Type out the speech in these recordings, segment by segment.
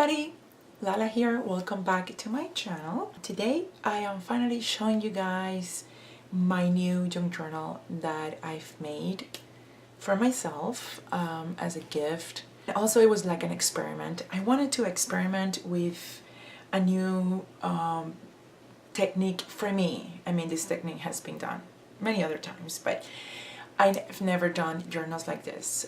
everybody, Lala here. Welcome back to my channel. Today I am finally showing you guys my new junk journal that I've made for myself as a gift. Also, it was like an experiment. I wanted to experiment with a new technique for me. I mean, this technique has been done many other times, but I've never done journals like this.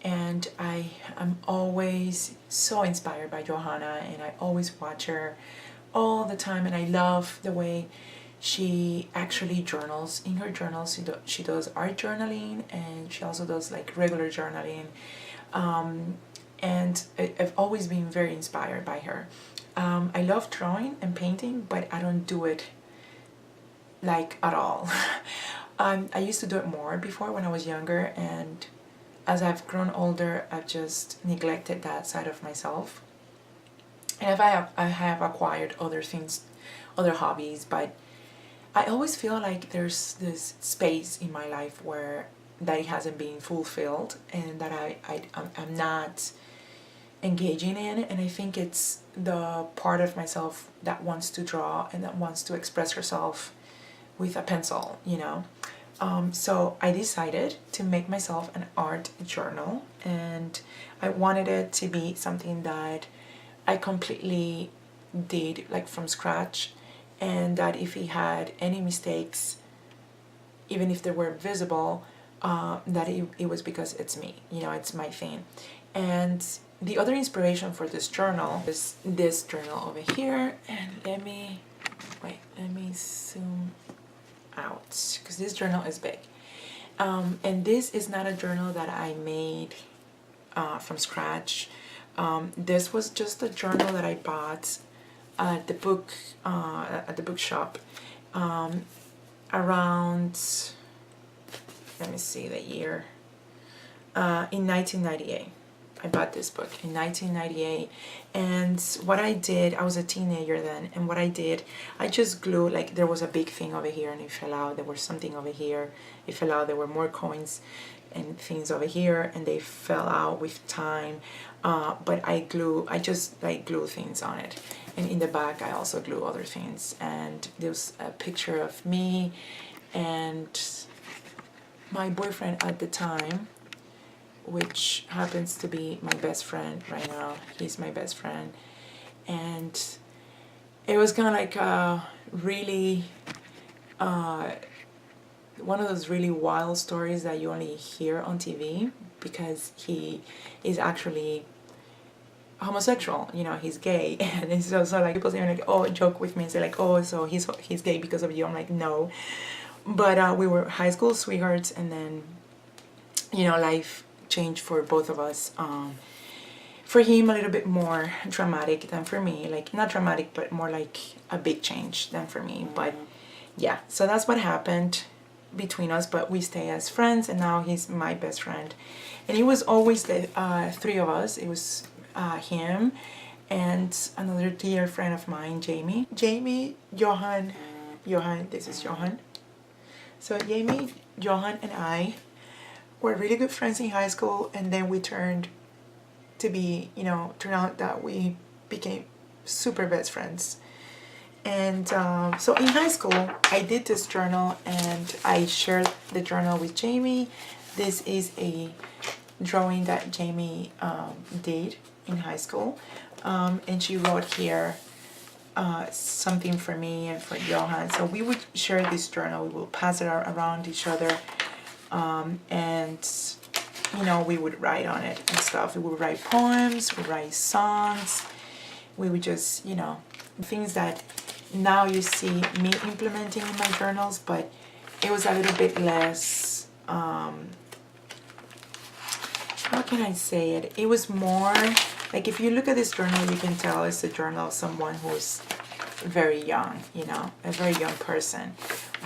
And I am always so inspired by Johanna, and I always watch her all the time, and I love the way she actually journals. In her journals she does art journaling, and she also does like regular journaling, and I've always been very inspired by her. I love drawing and painting, but I don't do it like at all. I used to do it more before when I was younger, and as I've grown older, I've just neglected that side of myself. And I have acquired other things, other hobbies, but I always feel like there's this space in my life where that it hasn't been fulfilled, and that I'm not engaging in. And I think it's the part of myself that wants to draw and that wants to express herself with a pencil, you know. So I decided to make myself an art journal, and I wanted it to be something that I completely did like from scratch, and that if he had any mistakes, even if they were visible, that it was because it's me, you know, it's my thing. And the other inspiration for this journal is this journal over here, and let me zoom out because this journal is big, and this is not a journal that I made from scratch. This was just a journal that I bought at the bookshop around, let me see the year, in 1998. I bought this book in 1998, and what I did, I was a teenager then, and what I did, I just glued, like there was a big thing over here and it fell out, there was something over here, it fell out, there were more coins and things over here, and they fell out with time, but I just like glue things on it. And in the back I also glue other things, and there's a picture of me and my boyfriend at the time, which happens to be my best friend right now. He's my best friend, and it was kind of like really one of those really wild stories that you only hear on TV, because he is actually homosexual, you know, he's gay. And it's also like people say like, oh, joke with me and say like, oh, so he's gay because of you. I'm like, no, but we were high school sweethearts, and then, you know, life changed for both of us. For him a little bit more dramatic than for me, like not dramatic but more like a big change than for me. But yeah, so that's what happened between us, but we stay as friends, and now he's my best friend. And it was always the three of us. It was him and another dear friend of mine, Jamie, Johan, this is Johan. So Jamie, Johan and I were really good friends in high school, and then we turned out that we became super best friends. And so in high school I did this journal, and I shared the journal with Jamie. This is a drawing that Jamie did in high school, and she wrote here something for me and for Johan. So we would share this journal, we will pass it around each other, and you know, we would write on it and stuff. We would write poems, we would write songs, we would just, you know, things that now you see me implementing in my journals, but it was a little bit less, how can I say it? It was more like, if you look at this journal, you can tell it's a journal of someone who's very young, you know, a very young person.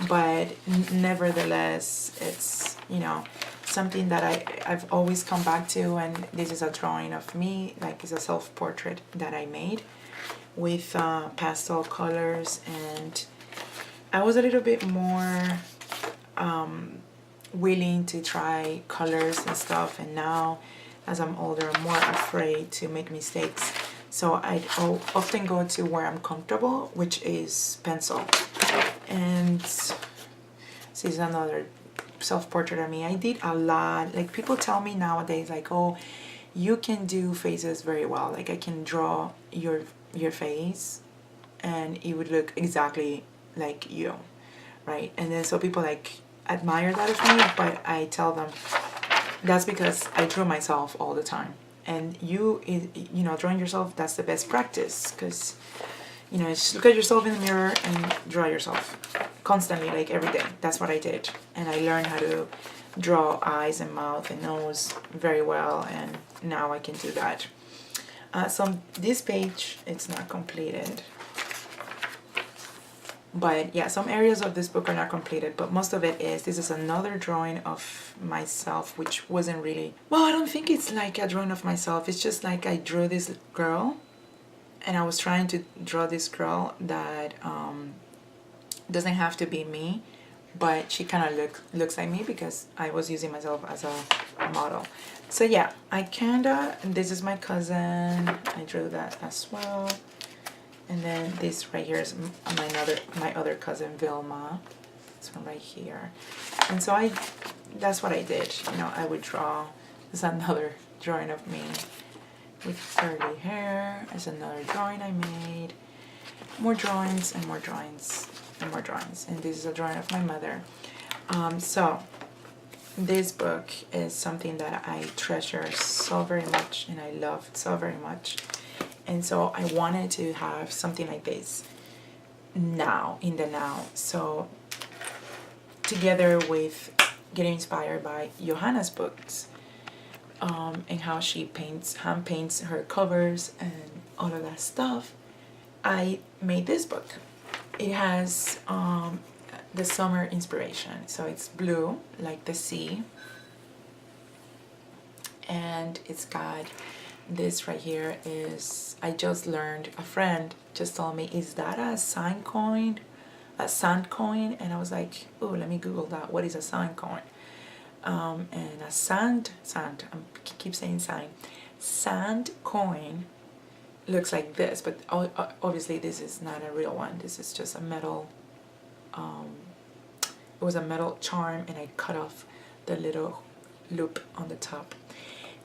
But nevertheless, it's, you know, something that I've always come back to. And this is a drawing of me, like it's a self-portrait that I made with pastel colors. And I was a little bit more willing to try colors and stuff, and now as I'm older I'm more afraid to make mistakes. So I'll often go to where I'm comfortable, which is pencil. And this is another self-portrait of me. I did a lot. Like, people tell me nowadays, like, oh, you can do faces very well. Like, I can draw your face and it would look exactly like you, right? And then so people like admire that of me, but I tell them that's because I draw myself all the time. And you know, drawing yourself, that's the best practice, because you know, just look at yourself in the mirror and draw yourself constantly, like every day. That's what I did, and I learned how to draw eyes and mouth and nose very well, and now I can do that. So this page, it's not completed, but yeah, some areas of this book are not completed, but most of it is. This is another drawing of myself, which wasn't really, well, I don't think it's like a drawing of myself. It's just like I drew this girl, and I was trying to draw this girl that doesn't have to be me, but she kind of looks like me because I was using myself as a model. So yeah, I kinda, this is my cousin, I drew that as well. And then this right here is my other cousin, Vilma. This one right here. And so that's what I did. You know, I would draw. This is another drawing of me with curly hair. There's another drawing I made. More drawings and more drawings and more drawings. And this is a drawing of my mother. So this book is something that I treasure so very much and I love so very much. And so I wanted to have something like this now, in the now. So together with getting inspired by Johanna's books, and how she hand paints her covers and all of that stuff, I made this book. It has the summer inspiration. So it's blue, like the sea. And it's got this right here is, I just learned, a friend just told me, is that a sand coin? A sand coin? And I was like, oh, let me Google that. What is a sand coin? And a sand, I keep saying sand coin looks like this, but obviously this is not a real one. This is just a metal, it was a metal charm, and I cut off the little loop on the top.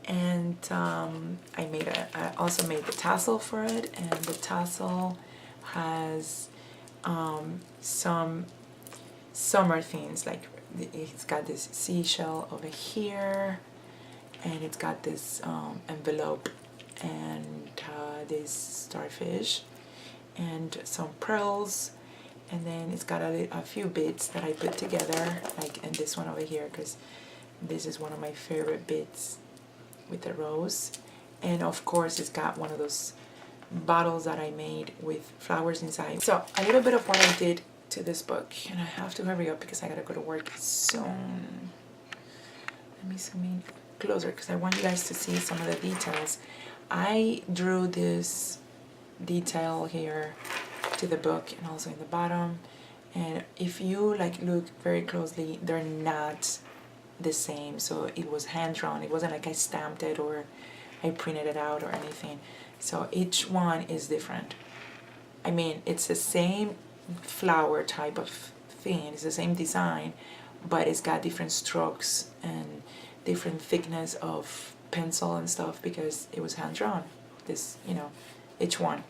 And I also made the tassel for it, and the tassel has some summer themes, like it's got this seashell over here, and it's got this envelope, and this starfish, and some pearls, and then it's got a few bits that I put together, like, and this one over here, because this is one of my favorite bits with the rose. And of course it's got one of those bottles that I made with flowers inside. So a little bit of what I did to this book, and I have to hurry up because I gotta go to work soon. Let me zoom in closer because I want you guys to see some of the details. I drew this detail here to the book and also in the bottom, and if you like look very closely, they're not the same. So it was hand drawn. It wasn't like I stamped it or I printed it out or anything. So each one is different. I mean, it's the same flower type of thing, it's the same design, but it's got different strokes and different thickness of pencil and stuff because it was hand drawn, this, you know, each one.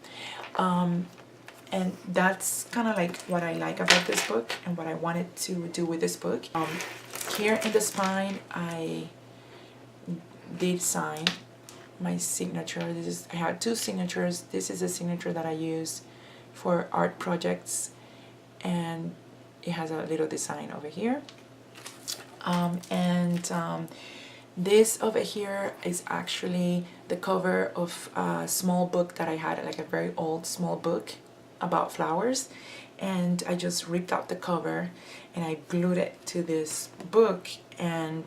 And that's kind of like what I like about this book and what I wanted to do with this book. Here in the spine, I did sign my signature. I had two signatures. This is a signature that I use for art projects, and it has a little design over here. This over here is actually the cover of a small book that I had, like a very old small book about flowers, and I just ripped out the cover and I glued it to this book. And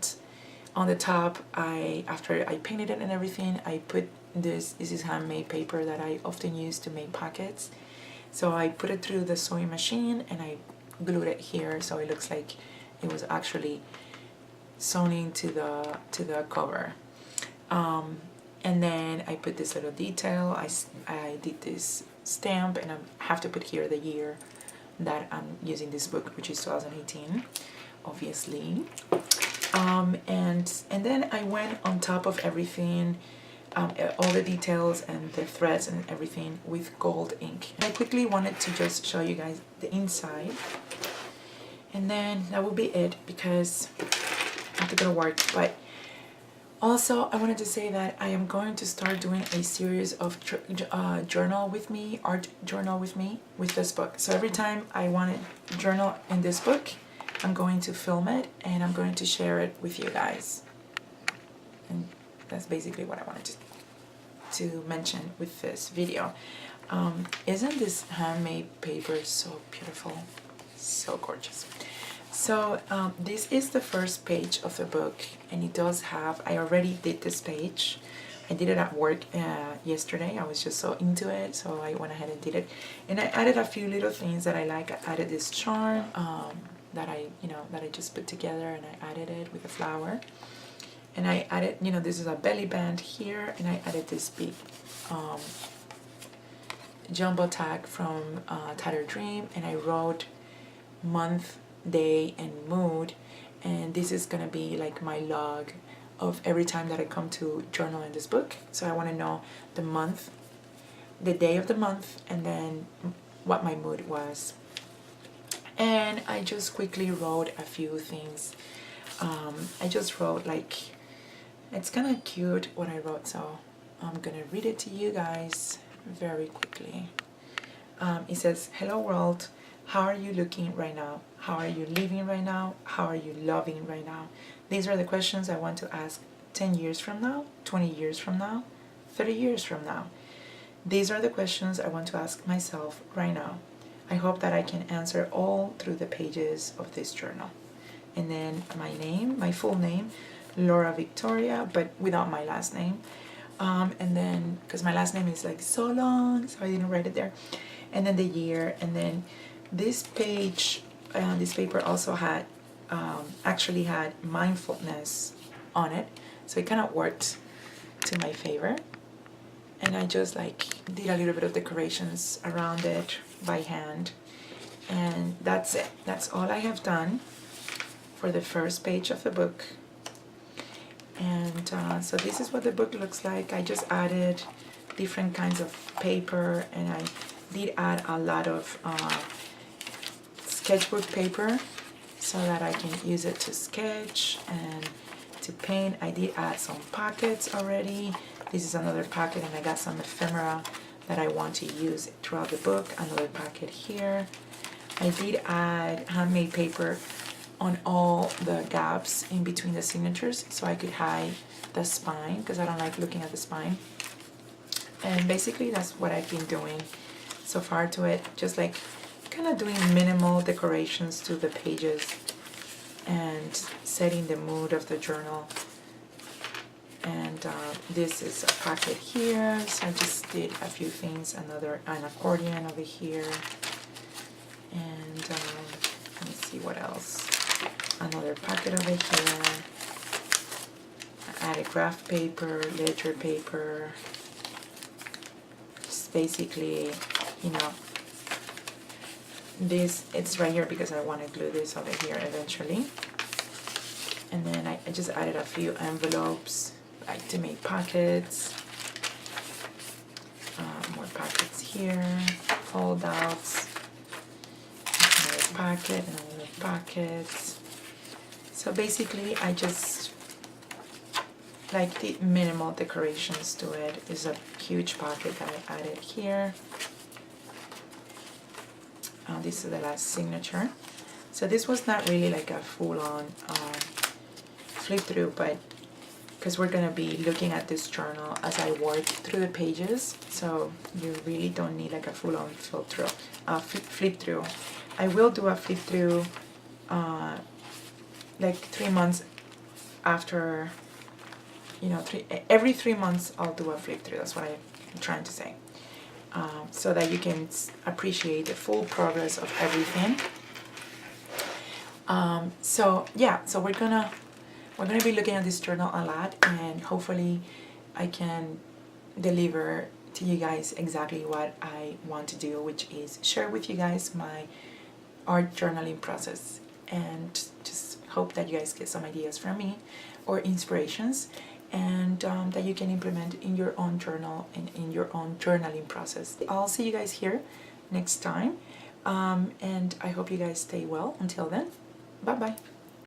on the top, after I painted it and everything, I put this is handmade paper that I often use to make pockets. So I put it through the sewing machine and I glued it here so it looks like it was actually sewn into the cover. And then I put this little detail. I did this stamp, and I have to put here the year that I'm using this book, which is 2018, obviously. And then I went on top of everything, all the details and the threads and everything, with gold ink. I quickly wanted to just show you guys the inside, and then that will be it, because I have to go to work. But also, I wanted to say that I am going to start doing a series of art journal with me with this book. So every time I want to journal in this book, I'm going to film it and I'm going to share it with you guys. And that's basically what I wanted to mention with this video. Isn't this handmade paper so beautiful? So gorgeous. So this is the first page of the book, and it does have, I already did this page. I did it at work yesterday. I was just so into it, so I went ahead and did it. And I added a few little things that I like. I added this charm that I just put together, and I added it with a flower. And I added, this is a belly band here, and I added this big jumbo tag from Tattered Dream, and I wrote month, day, and mood, and this is gonna be like my log of every time that I come to journal in this book. So I want to know the month, the day of the month, and then what my mood was. And I just quickly wrote a few things. I just wrote, like, it's kind of cute what I wrote, so I'm gonna read it to you guys very quickly. It says, "Hello world, how are you looking right now? How are you living right now? How are you loving right now? These are the questions I want to ask 10 years from now, 20 years from now, 30 years from now. These are the questions I want to ask myself right now. I hope that I can answer all through the pages of this journal." And then my name, my full name, Laura Victoria, but without my last name. And then, because my last name is like so long, so I didn't write it there. And then the year, and then this page, this paper also had, actually had mindfulness on it, so it kind of worked to my favor. And I just like did a little bit of decorations around it by hand, and that's it. That's all I have done for the first page of the book. And so this is what the book looks like. I just added different kinds of paper, and I did add a lot of sketchbook paper so that I can use it to sketch and to paint. I did add some pockets already. This is another pocket, and I got some ephemera that I want to use throughout the book. Another pocket here. I did add handmade paper on all the gaps in between the signatures so I could hide the spine, because I don't like looking at the spine. And basically that's what I've been doing so far to it, just like kind of doing minimal decorations to the pages and setting the mood of the journal. And this is a pocket here, so I just did a few things. An accordion over here, and let me see what else. Another pocket over here. I added graph paper, ledger paper. Just basically, this, it's right here because I want to glue this over here eventually. And then I just added a few envelopes, like to make pockets. More pockets here, fold outs, another pocket, and another pocket. So basically I just like did minimal decorations to it. There's a huge pocket that I added here. This is the last signature. So this was not really like a full-on flip through, but because we're gonna be looking at this journal as I work through the pages, so you really don't need like a full-on flip through. I will do a flip through like 3 months after, every 3 months I'll do a flip through. That's what I'm trying to say, so that you can appreciate the full progress of everything. So yeah, so we're gonna be looking at this journal a lot, and hopefully I can deliver to you guys exactly what I want to do, which is share with you guys my art journaling process, and just hope that you guys get some ideas from me or inspirations, and that you can implement in your own journal and in your own journaling process. I'll see you guys here next time, and I hope you guys stay well. Until then, bye bye.